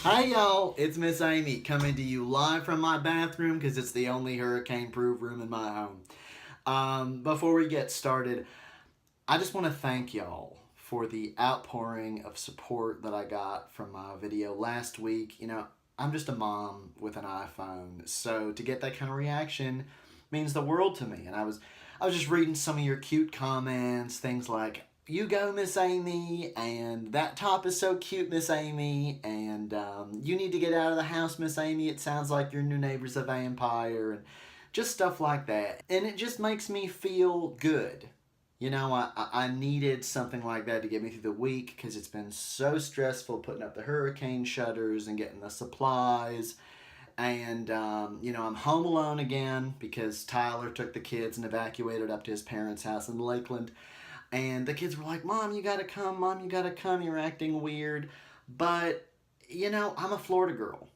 Hi y'all, it's Miss Amy coming to you live from my bathroom because it's the only hurricane-proof room in my home. Before we get started, I just want to thank y'all for the outpouring of support that I got from my video last week. I'm just a mom with an iPhone, so to get that kind of reaction means the world to me. And I was just reading some of your cute comments, things like, "You go, Miss Amy," and "That top is so cute, Miss Amy," and "You need to get out of the house, Miss Amy. It sounds like your new neighbor's a vampire," and just stuff like that. And it just makes me feel good. I needed something like that to get me through the week because it's been so stressful putting up the hurricane shutters and getting the supplies. And, I'm home alone again because Tyler took the kids and evacuated up to his parents' house in Lakeland. And the kids were like, "Mom, you gotta come. Mom, you gotta come. You're acting weird." But, I'm a Florida girl.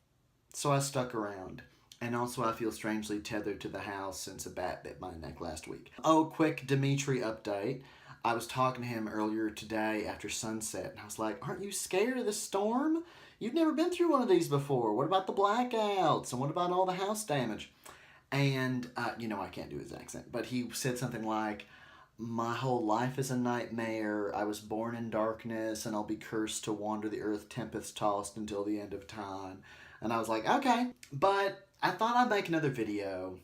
So I stuck around. And also I feel strangely tethered to the house since a bat bit my neck last week. Oh, quick Dimitri update. I was talking to him earlier today after sunset, and I was like, "Aren't you scared of the storm? You've never been through one of these before. What about the blackouts? And what about all the house damage?" And, I can't do his accent, but he said something like, "My whole life is a nightmare. I was born in darkness, and I'll be cursed to wander the earth tempest tossed until the end of time." And I was like, okay. But I thought I'd make another video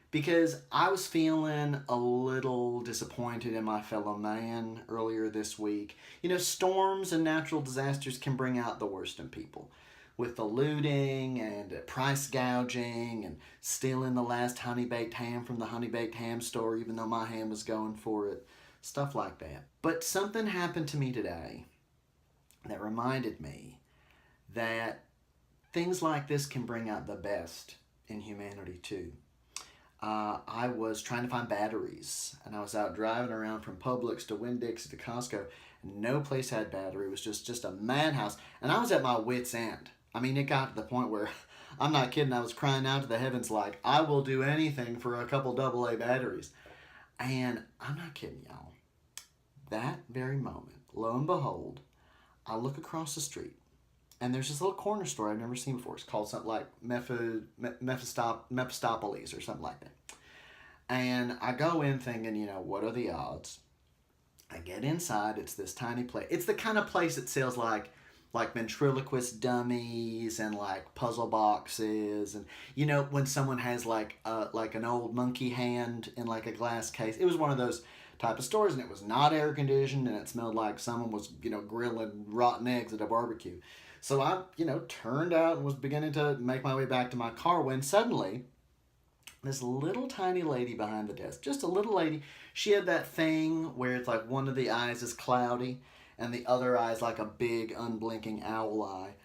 because I was feeling a little disappointed in my fellow man earlier this week. Storms and natural disasters can bring out the worst in people. With the looting and price gouging and stealing the last honey-baked ham from the honey-baked ham store even though my ham was going for it. Stuff like that. But something happened to me today that reminded me that things like this can bring out the best in humanity too. I was trying to find batteries, and I was out driving around from Publix to Winn-Dixie to Costco, and no place had battery. It was just a madhouse, and I was at my wit's end. I mean, it got to the point where, I'm not kidding, I was crying out to the heavens like, I will do anything for a couple AA batteries. And I'm not kidding, y'all. That very moment, lo and behold, I look across the street, and there's this little corner store I've never seen before. It's called something like Mephistopheles or something like that. And I go in thinking, what are the odds? I get inside. It's this tiny place. It's the kind of place that sells like ventriloquist dummies and like puzzle boxes, and when someone has like an old monkey hand in like a glass case. It was one of those type of stores, and it was not air conditioned, and it smelled like someone was grilling rotten eggs at a barbecue. So I, turned out and was beginning to make my way back to my car when suddenly this little tiny lady behind the desk, just a little lady, she had that thing where it's like one of the eyes is cloudy and the other eye is like a big unblinking owl eye.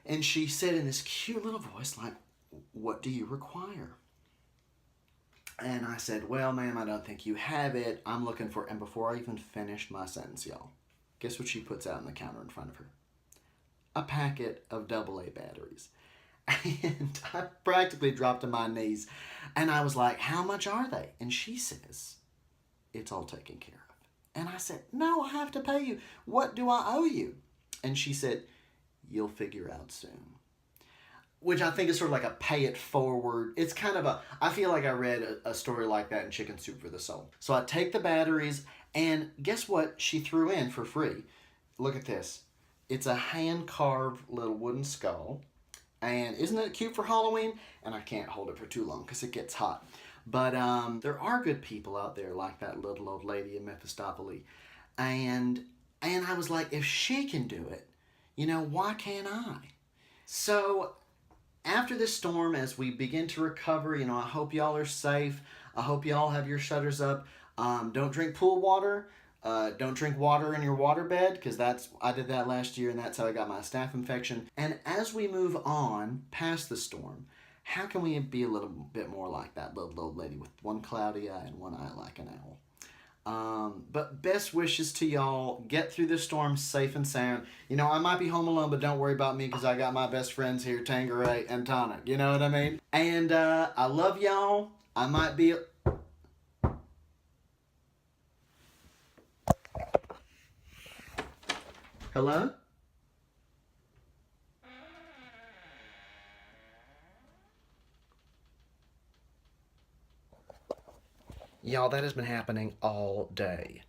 And she said in this cute little voice like, "What do you require?" And I said, "Well, ma'am, I don't think you have it. I'm looking for," and before I even finished my sentence, y'all, guess what she puts out on the counter in front of her? A packet of AA batteries. And I practically dropped to my knees. And I was like, "How much are they?" And she says, "It's all taken care of." And I said, "No, I have to pay you. What do I owe you?" And she said, "You'll figure out soon." Which I think is sort of like a pay it forward. It's kind of I feel like I read a story like that in Chicken Soup for the Soul. So I take the batteries, and guess what she threw in for free? Look at this. It's a hand-carved little wooden skull. And isn't it cute for Halloween? And I can't hold it for too long because it gets hot. But there are good people out there like that little old lady in Mephistopheles. And I was like, if she can do it, why can't I? So after this storm, as we begin to recover, I hope y'all are safe. I hope y'all have your shutters up. Don't drink pool water. Don't drink water in your waterbed, because I did that last year, and that's how I got my staph infection. And as we move on past the storm, how can we be a little bit more like that little old lady with one cloudy eye and one eye like an owl? But best wishes to y'all. Get through this storm safe and sound. I might be home alone, but don't worry about me because I got my best friends here, Tangeray and Tonic. You know what I mean? And I love y'all. I might be... Hello? Y'all, that has been happening all day.